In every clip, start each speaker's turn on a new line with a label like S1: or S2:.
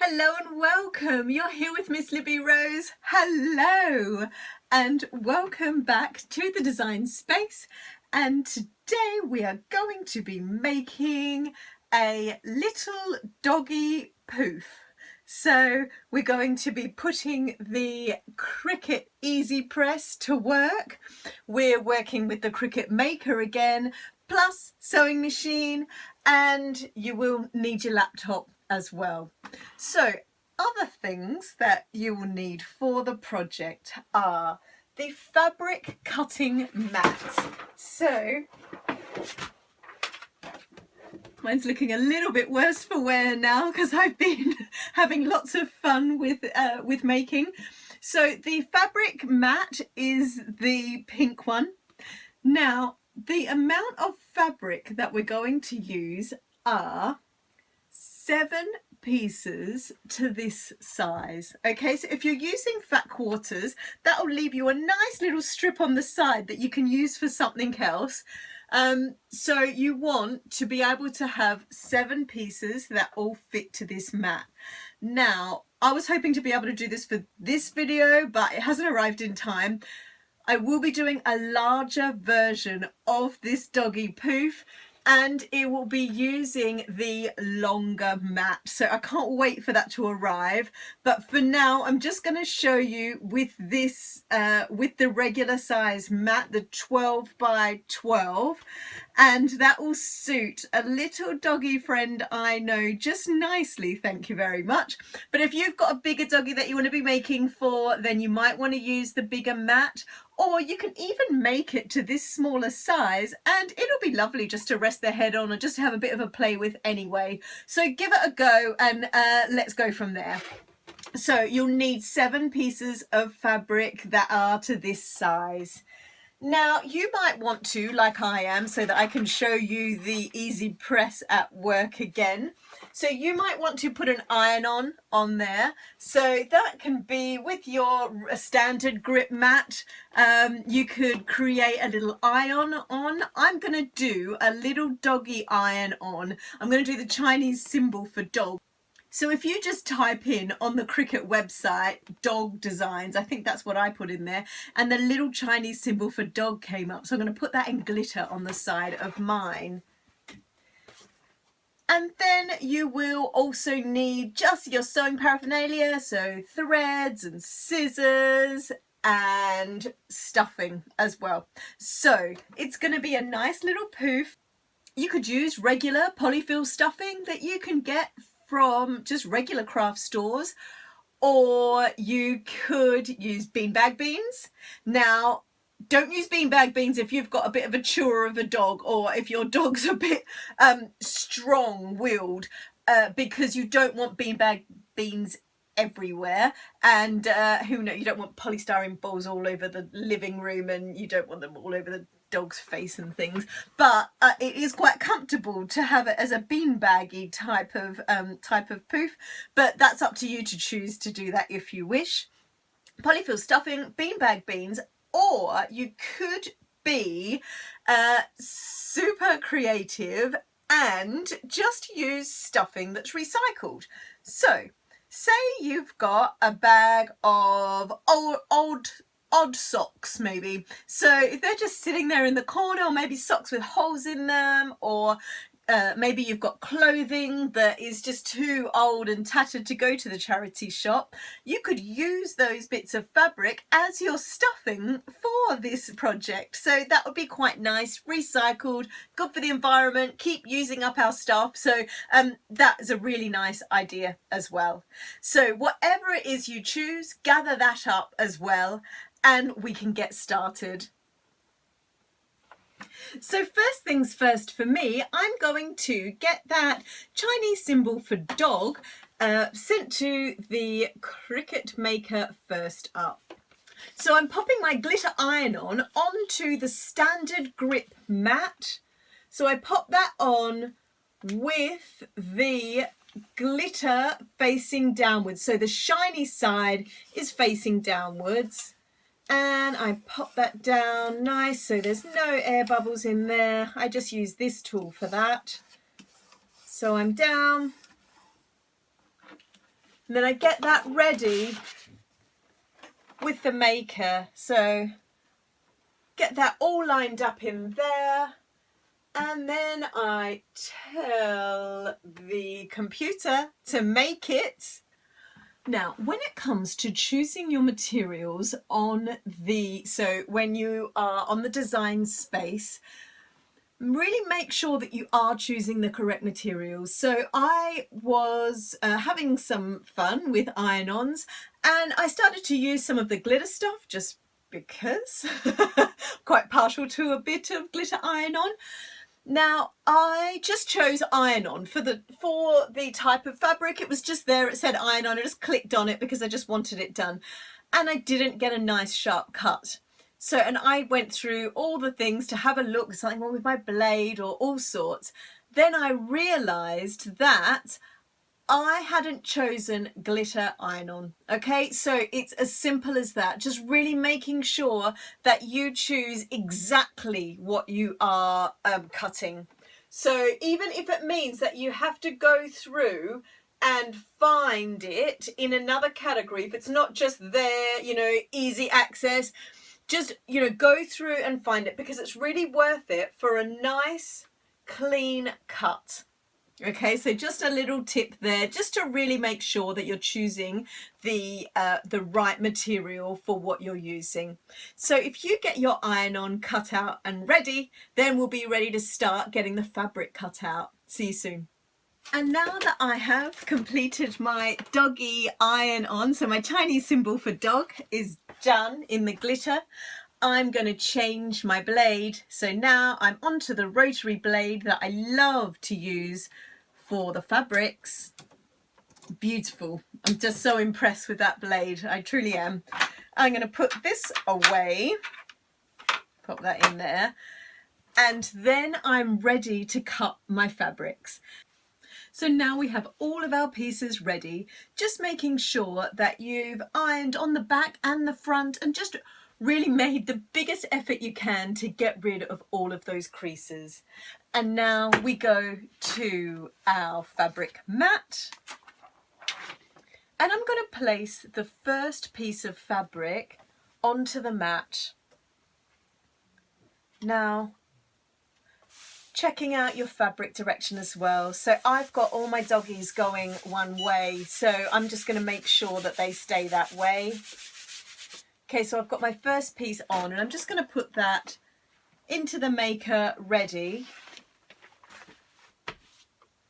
S1: Hello and welcome. You're here with Miss Libby Rose. Hello and welcome back to the design space. And today we are going to be making a little doggy poof. So we're going to be putting the Cricut Easy Press to work. We're working with the Cricut Maker again, plus sewing machine, and you will need your laptop as well. So other things that you will need for the project are the fabric cutting mat. So mine's looking a little bit worse for wear now because I've been having lots of fun with making. So the fabric mat is the pink one. Now the amount of fabric that we're going to use are 7 pieces to this size. Okay, so if you're using fat quarters, that will leave you a nice little strip on the side that you can use for something else. So you want to be able to have 7 pieces that all fit to this mat. Now, I was hoping to be able to do this for this video, but it hasn't arrived in time. I will be doing a larger version of this doggy poof, and it will be using the longer mat. So I can't wait for that to arrive. But for now, I'm just going to show you with this, with the regular size mat, the 12 by 12. And that will suit a little doggy friend I know just nicely, thank you very much. But if you've got a bigger doggy that you want to be making for, then you might want to use the bigger mat. Or you can even make it to this smaller size and it'll be lovely just to rest their head on or just to have a bit of a play with anyway. So give it a go and let's go from there. So you'll need 7 pieces of fabric that are to this size. Now you might want to, like I am, so that I can show you the Easy Press at work again. So you might want to put an iron on there. So that can be with your standard grip mat. You could create a little iron on. I'm going to do a little doggy iron on. I'm going to do the Chinese symbol for dog. So if you just type in on the Cricut website, dog designs, I think that's what I put in there, and the little Chinese symbol for dog came up. So I'm going to put that in glitter on the side of mine. And then you will also need just your sewing paraphernalia, so threads and scissors and stuffing as well. So it's going to be a nice little poof. You could use regular polyfill stuffing that you can get from just regular craft stores, or you could use beanbag beans. Now, don't use beanbag beans if you've got a bit of a chewer of a dog, or if your dog's a bit strong-willed, because you don't want beanbag beans everywhere, and who knows, you don't want polystyrene balls all over the living room, and you don't want them all over the dog's face and things. But it is quite comfortable to have it as a beanbaggy type of poof, but that's up to you to choose to do that if you wish. Polyfill stuffing, beanbag beans, or you could be super creative and just use stuffing that's recycled. So say you've got a bag of odd socks maybe. So if they're just sitting there in the corner, or maybe socks with holes in them, or maybe you've got clothing that is just too old and tattered to go to the charity shop, you could use those bits of fabric as your stuffing for this project. So that would be quite nice, recycled, good for the environment, keep using up our stuff. So that is a really nice idea as well. So whatever it is you choose, gather that up as well, and we can get started. So first things first for me, I'm going to get that Chinese symbol for dog sent to the Cricut Maker first up. So I'm popping my glitter iron on onto the standard grip mat. So I pop that on with the glitter facing downwards. So the shiny side is facing downwards. And I pop that down nice so there's no air bubbles in there. I just use this tool for that. So I'm down And then I get that ready with the maker. So get that all lined up in there. And then I tell the computer to make it. Now, when it comes to choosing your materials so when you are on the design space, really make sure that you are choosing the correct materials. So I was having some fun with iron-ons, and I started to use some of the glitter stuff just because quite partial to a bit of glitter iron-on. Now I just chose iron-on for the type of fabric. It was just there, it said iron-on. I just clicked on it because I just wanted it done, and I didn't get a nice sharp cut. So, and I went through all the things to have a look, something wrong with my blade or all sorts. Then I realized that I hadn't chosen glitter iron-on. Okay, so it's as simple as that. Just really making sure that you choose exactly what you are cutting. So even if it means that you have to go through and find it in another category, if it's not just there, you know, easy access, just, you know, go through and find it, because it's really worth it for a nice clean cut. Okay, so just a little tip there, just to really make sure that you're choosing the right material for what you're using. So if you get your iron-on cut out and ready, then we'll be ready to start getting the fabric cut out. See you soon. And now that I have completed my doggy iron-on, so my Chinese symbol for dog is done in the glitter, I'm going to change my blade. So now I'm onto the rotary blade that I love to use for the fabrics. Beautiful. I'm just so impressed with that blade. I truly am. I'm going to put this away, pop that in there, and then I'm ready to cut my fabrics. So now we have all of our pieces ready, just making sure that you've ironed on the back and the front and just really made the biggest effort you can to get rid of all of those creases. And now we go to our fabric mat. And I'm going to place the first piece of fabric onto the mat. Now, checking out your fabric direction as well. So I've got all my doggies going one way, so I'm just going to make sure that they stay that way. Okay, so I've got my first piece on, and I'm just going to put that into the maker ready.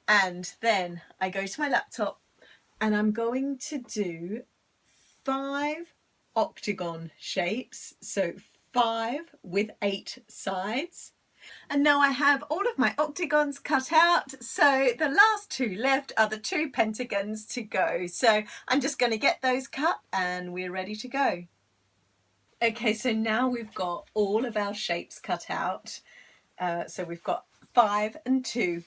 S1: And then I go to my laptop and I'm going to do 5 octagon shapes, so 5 with 8 sides. And now I have all of my octagons cut out, so the last 2 left are the 2 pentagons to go. So I'm just going to get those cut and we're ready to go. Okay, so now we've got all of our shapes cut out. So we've got 5 and 2,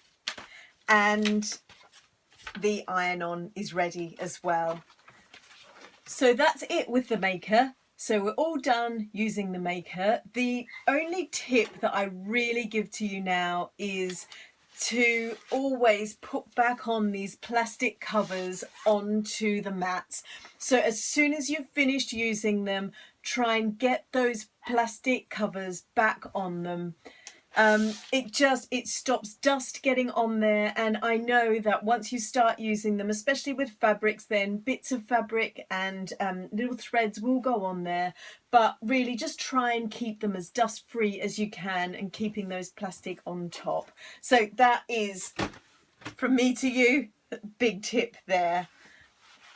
S1: and the iron-on is ready as well. So that's it with the maker. So we're all done using the maker. The only tip that I really give to you now is to always put back on these plastic covers onto the mats. So as soon as you've finished using them, try and get those plastic covers back on them. It stops dust getting on there, and I know that once you start using them, especially with fabrics, then bits of fabric and little threads will go on there, but really just try and keep them as dust free as you can and keeping those plastic on top. So that is, from me to you, big tip there.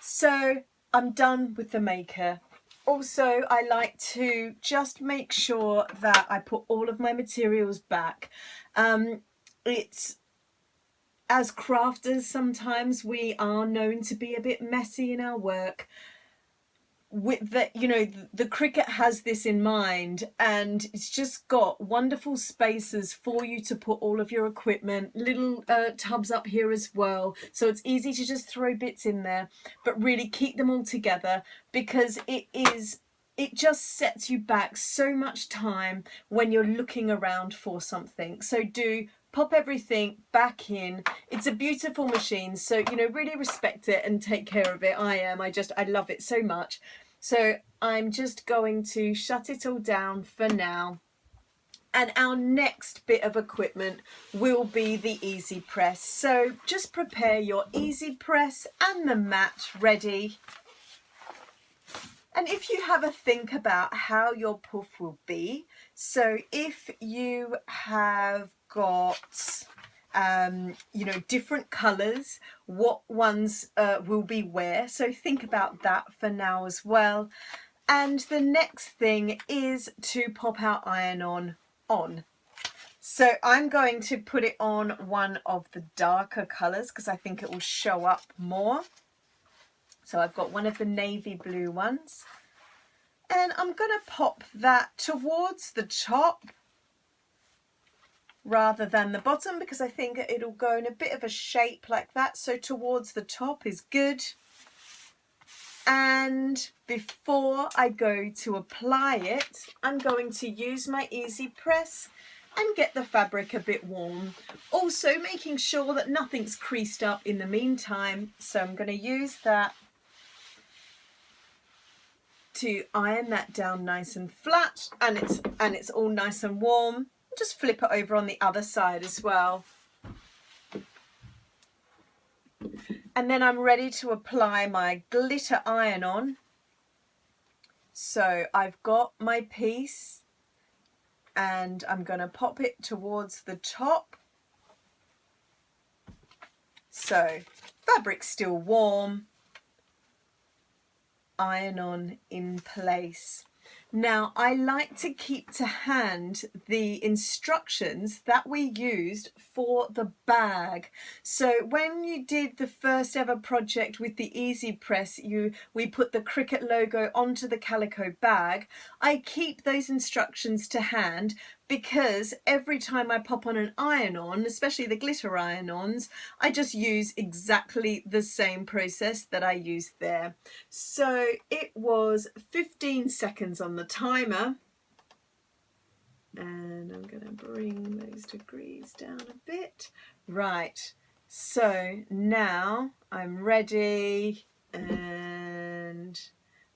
S1: So I'm done with the maker. Also, I like to just make sure that I put all of my materials back. It's, as crafters, sometimes we are known to be a bit messy in our work. With the, you know, the Cricut has this in mind, and it's just got wonderful spaces for you to put all of your equipment, little tubs up here as well, so it's easy to just throw bits in there, but really keep them all together, because it just sets you back so much time when you're looking around for something. So do pop everything back in. It's a beautiful machine, so you know, really respect it and take care of it. I love it so much. So I'm just going to shut it all down for now. And our next bit of equipment will be the Easy Press. So just prepare your Easy Press and the mat ready. And if you have a think about how your pouff will be, so if you have got you know, different colours, what ones will be where, so think about that for now as well. And the next thing is to pop our iron-on. So I'm going to put it on one of the darker colours because I think it will show up more. So I've got one of the navy blue ones, and I'm going to pop that towards the top rather than the bottom because I think it'll go in a bit of a shape like that. So towards the top is good. And before I go to apply it, I'm going to use my Easy Press and get the fabric a bit warm. Also making sure that nothing's creased up in the meantime. So I'm going to use that to iron that down nice and flat, and it's all nice and warm. Just flip it over on the other side as well. And then I'm ready to apply my glitter iron-on. So I've got my piece and I'm going to pop it towards the top. So fabric's still warm, iron-on in place. Now, I like to keep to hand the instructions that we used for the bag. So when you did the first ever project with the Easy Press, we put the Cricut logo onto the calico bag. I keep those instructions to hand because every time I pop on an iron-on, especially the glitter iron-ons, I just use exactly the same process that I used there. So it was 15 seconds on the timer. And I'm going to bring those degrees down a bit. Right, so now I'm ready and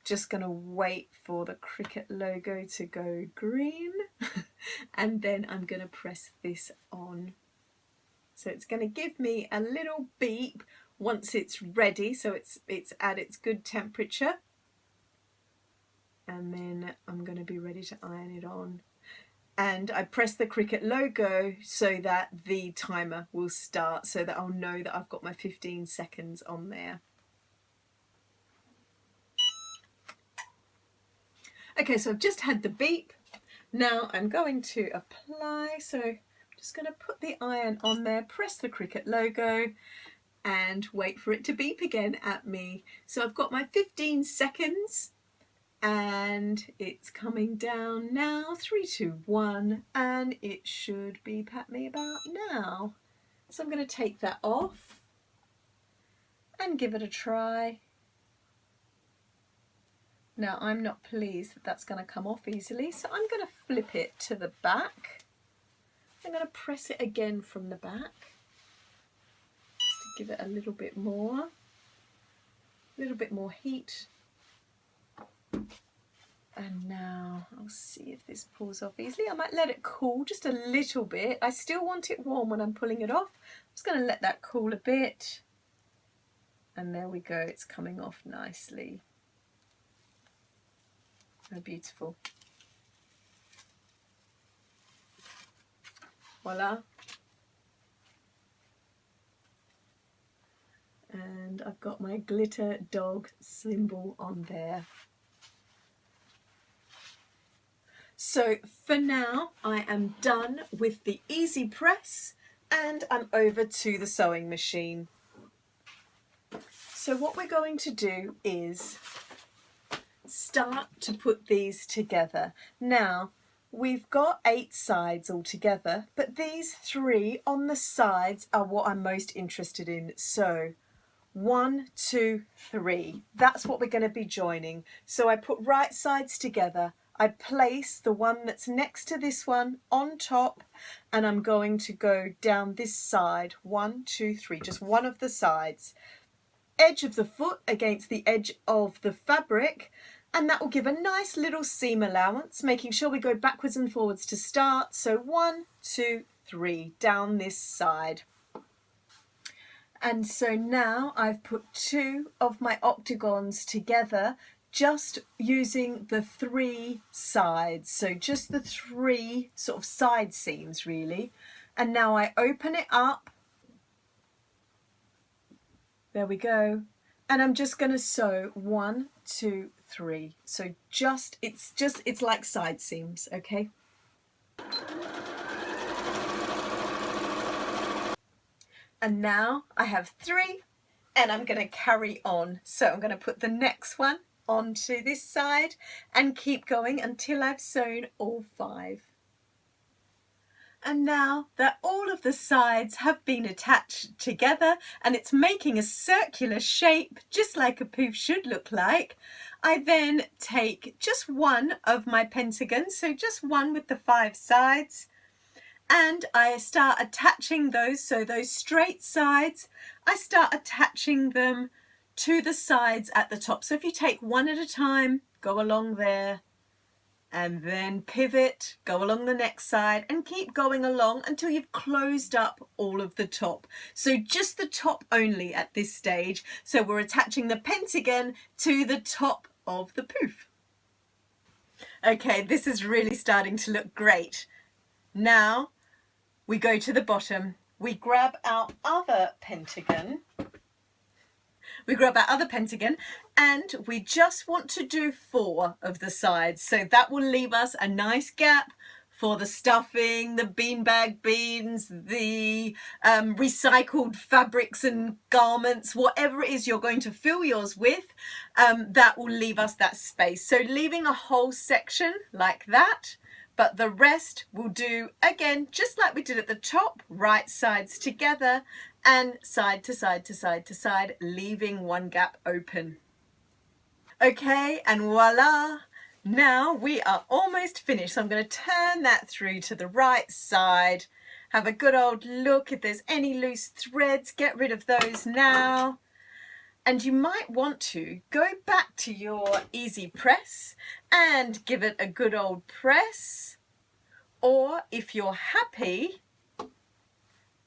S1: just going to wait for the Cricut logo to go green and then I'm going to press this on. So it's going to give me a little beep once it's ready, so it's at its good temperature, and then I'm going to be ready to iron it on. And I press the Cricut logo so that the timer will start, so that I'll know that I've got my 15 seconds on there. Okay, so I've just had the beep. Now I'm going to apply, so I'm just going to put the iron on there, press the Cricut logo and wait for it to beep again at me. So I've got my 15 seconds and it's coming down now, 3, 2, 1, and it should beep at me about now. So I'm going to take that off and give it a try. Now I'm not pleased that that's going to come off easily, so I'm going to flip it to the back. I'm going to press it again from the back just to give it a little bit more heat. And now I'll see if this pulls off easily. I might let it cool just a little bit. I still want it warm when I'm pulling it off. I'm just going to let that cool a bit. And there we go, it's coming off nicely. Oh, beautiful. Voila. And I've got my glitter dog symbol on there. So for now, I am done with the Easy Press and I'm over to the sewing machine. So what we're going to do is start to put these together. Now we've got 8 sides altogether, but these 3 on the sides are what I'm most interested in. So 1, 2, 3, that's what we're going to be joining. So I put right sides together, I place the one that's next to this one on top, and I'm going to go down this side, 1, 2, 3, just one of the sides, edge of the foot against the edge of the fabric, and that will give a nice little seam allowance, making sure we go backwards and forwards to start. So 1, 2, 3 down this side. And so now I've put 2 of my octagons together, just using the 3 sides, so just the 3 sort of side seams really. And now I open it up, there we go, and I'm just going to sew 1, 2, 3. So it's like side seams, okay? And now I have 3, and I'm going to carry on. So I'm going to put the next one onto this side and keep going until I've sewn all 5. And now that all of the sides have been attached together and it's making a circular shape, just like a pouff should look like, I then take just one of my pentagons, so just one with the 5 sides, and I start attaching those, so those straight sides, I start attaching them to the sides at the top. So if you take one at a time, go along there, and then pivot, go along the next side, and keep going along until you've closed up all of the top. So just the top only at this stage. So we're attaching the pentagon to the top of the pouff. Okay, this is really starting to look great. Now we go to the bottom, we grab our other pentagon, and we just want to do 4 of the sides. So that will leave us a nice gap for the stuffing, the beanbag beans, the recycled fabrics and garments, whatever it is you're going to fill yours with, that will leave us that space. So leaving a whole section like that, but the rest we'll do again, just like we did at the top, right sides together and side to side to side to side, leaving one gap open. Okay, and voila, now we are almost finished. So I'm going to turn that through to the right side, have a good old look. If there's any loose threads, get rid of those now. And you might want to go back to your Easy Press and give it a good old press. Or if you're happy,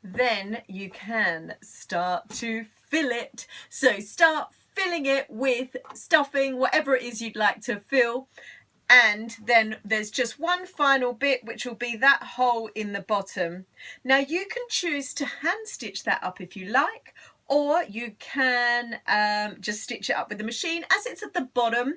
S1: then you can start to fill it. So start filling it with stuffing, whatever it is you'd like to fill. And then there's just one final bit, which will be that hole in the bottom. Now you can choose to hand stitch that up if you like, or you can just stitch it up with the machine. As it's at the bottom,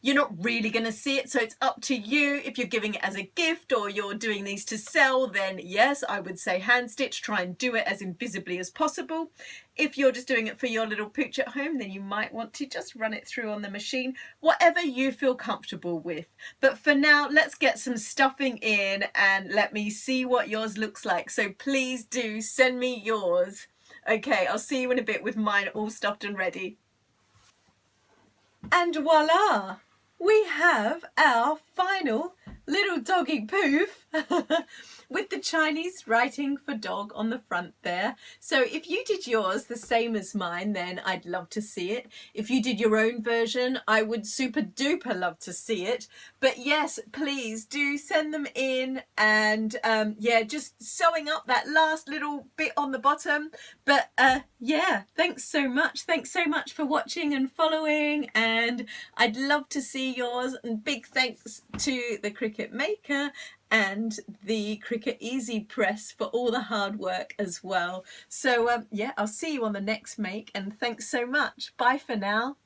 S1: you're not really going to see it, so it's up to you. If you're giving it as a gift or you're doing these to sell, then yes, I would say hand stitch. Try and do it as invisibly as possible. If you're just doing it for your little pooch at home, then you might want to just run it through on the machine, whatever you feel comfortable with. But for now, let's get some stuffing in and let me see what yours looks like. So please do send me yours. Okay, I'll see you in a bit with mine all stuffed and ready. And voila! We have our final little doggy Pouffe with the Chinese writing for dog on the front there. So if you did yours the same as mine, then I'd love to see it. If you did your own version, I would super duper love to see it. But yes, please do send them in, and yeah, just sewing up that last little bit on the bottom. But yeah, thanks so much. Thanks so much for watching and following, and I'd love to see yours. And big thanks to the Cricut maker and the Cricut Easy Press for all the hard work as well. So yeah, I'll see you on the next make, and thanks so much. Bye for now.